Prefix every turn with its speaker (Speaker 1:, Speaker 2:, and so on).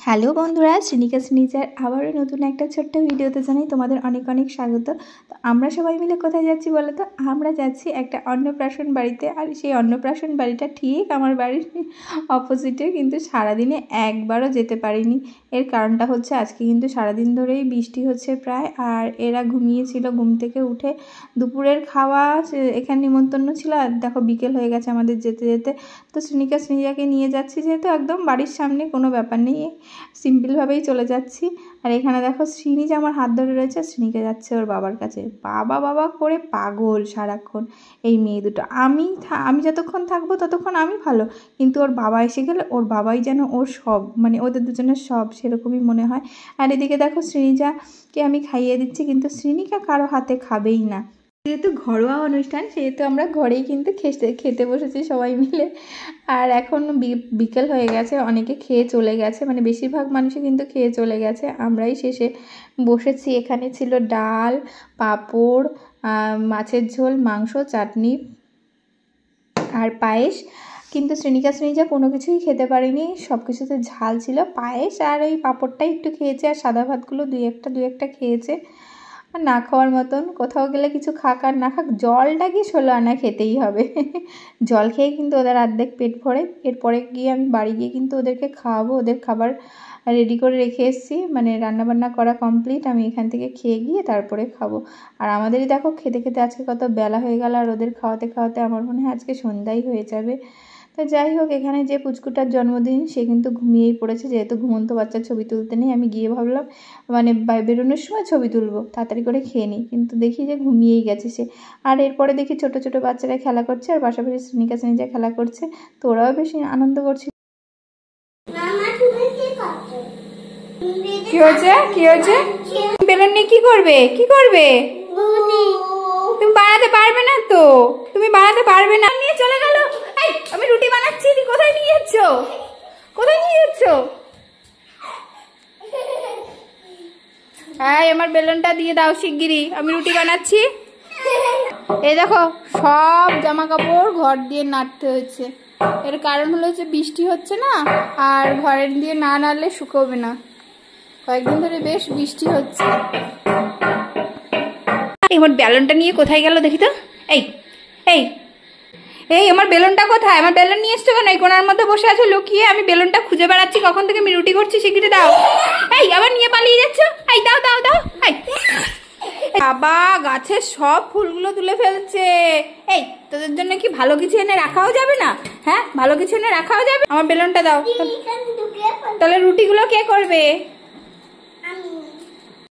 Speaker 1: Hello বন্ধুরা, শ্রীনিকা শ্রীনিচার আবারও নতুন একটা ছোট্ট ভিডিওতে জানাই তোমাদের অনেক অনেক স্বাগত। তো আমরা সবাই মিলে কোথায় যাচ্ছি বলো তো? আমরা যাচ্ছি একটা অন্নপ্রাশন বাড়িতে। আর সেই অন্নপ্রাশন বাড়িটা ঠিক আমার বাড়ির অপোজিটে, কিন্তু সারাদিনে একবারও যেতে পারিনি। এর কারণটা হচ্ছে আজকে কিন্তু সারাদিন ধরেই বৃষ্টি হচ্ছে প্রায়, আর এরা ঘুমিয়েছিল। ঘুম থেকে উঠে দুপুরের খাওয়া এখানে নিমন্ত্রণ ছিল, আর দেখো বিকেল হয়ে গেছে আমাদের যেতে যেতে। তো শ্রীনিকা শ্রীনিজাকে নিয়ে যাচ্ছি, যেহেতু একদম বাড়ির সামনে, কোনো ব্যাপার নেই, সিম্পলভাবেই চলে যাচ্ছি। আর এখানে দেখো শ্রীনিজা আমার হাত ধরে রয়েছে, শ্রীনিকা যাচ্ছে ওর বাবার কাছে। বাবা বাবা করে পাগল সারাক্ষণ এই মেয়ে দুটো। আমি যতক্ষণ থাকবো ততক্ষণ আমি ভালো, কিন্তু ওর বাবা এসে গেলে ওর বাবাই যেন ওর সব, মানে ওদের দুজনের সব, সেরকমই মনে হয়। আর এদিকে দেখো শ্রীনিজাকে আমি খাইয়ে দিচ্ছি, কিন্তু শ্রীনিকা কারো হাতে খাবেই না। যেহেতু ঘরোয়া অনুষ্ঠান, সেহেতু আমরা ঘরেই কিন্তু খেতে বসেছি সবাই মিলে। আর এখন বিকেল হয়ে গেছে, অনেকে খেয়ে চলে গেছে, মানে বেশিরভাগ মানুষই কিন্তু খেয়ে চলে গেছে। আমরাই শেষে বসেছি। এখানে ছিল ডাল, পাঁপড়, মাছের ঝোল, মাংস, চাটনি আর পায়েস। কিন্তু শ্রীনিকা শ্রীনিজা কোনো কিছুই খেতে পারিনি, সব কিছুতে ঝাল ছিল। পায়েস আর এই পাঁপড়টাই একটু খেয়েছে, আর সাদা ভাতগুলো দুই একটা খেয়েছে। আর না খাওয়ার মতন, কোথাও গেলে কিছু খাক আর না খাক, জলটা কি 16 আনা খেতেই হবে। জল খেয়ে কিন্তু ওদের অর্ধেক পেট ভরে। এরপরে গিয়ে আমি বাড়ি গিয়ে কিন্তু ওদেরকে খাওয়াবো। ওদের খাবার রেডি করে রেখে এসেছি, মানে রান্নাবান্না করা কমপ্লিট। আমি এখান থেকে খেয়ে গিয়ে তারপরে খাবো। আর আমাদেরই দেখো খেতে খেতে আজকে কত বেলা হয়ে গেল, আর ওদের খাওয়াতে খাওয়াতে আমার মনে হয় আজকে সন্ধ্যাই হয়ে যাবে। তো যাই হোক, এখানে যে পুচকুটার জন্মদিন, সে কিন্তু ঘুমিয়েই পড়েছে। যেহেতু ঘুমন্ত বাচ্চার ছবি তুলতে নেই, আমি গিয়ে ভাবলাম মানে বেরোনোর সময় ছবি তুলবো, তাড়াতাড়ি করে খেয়ে নিই, কিন্তু দেখি যে ঘুমিয়েই গেছে সে। আর এরপরে দেখি ছোট ছোট বাচ্চারা খেলা করছে, আর পাশাপাশি শ্রীনিকা শ্রীনিজা খেলা করছে। তো ওরাও বেশি আনন্দ করছে। কি হয়েছে? কি হয়েছে? বেলুন নিয়ে কি করবে? কি করবে? তুমি বানাতে পারবে না তো, তুমি বানাতে পারবে না। নিয়ে চলে গেল। আমি রুটি বানাচ্ছি, তুই কোথায় নিয়ে যাচ্ছ? কোথায় নিয়ে যাচ্ছ? আমার বেলুনটা দিয়ে দাও শিগগিরই, আমি রুটি বানাচ্ছি। এই দেখো সব জামা কাপড় ঘর দিয়ে নাড়তে হচ্ছে। এর কারণ হলো যে বৃষ্টি হচ্ছে না, আর ঘরের দিয়ে না নাড়লে শুকোবে না। কয়েকদিন ধরে বেশ বৃষ্টি হচ্ছে। আমার বেলুনটা নিয়ে কোথায় গেল দেখি তো। এই এই এই আমার বেলুনটা কোথায়? আমার বেলুন নিয়ে এসছো কেন? এই কোনার মধ্যে বসে আছো লুকিয়ে, আমি বেলুনটা খুঁজে বেড়াচ্ছি কখন থেকে, আমি রুটি করছি, শিগগিরই দাও। এই আবার নিয়ে পালিয়ে যাচ্ছ। এই দাও দাও দাও। বাবা গাছের সব ফুলগুলো তুলে ফেলছে। এই তোদের জন্য কি ভালো কিছু এনে রাখাও যাবে না? হ্যাঁ, ভালো কিছু এনে রাখাও যাবে। আমার বেলুনটা দাও। তাহলে রুটিগুলো কে করবে?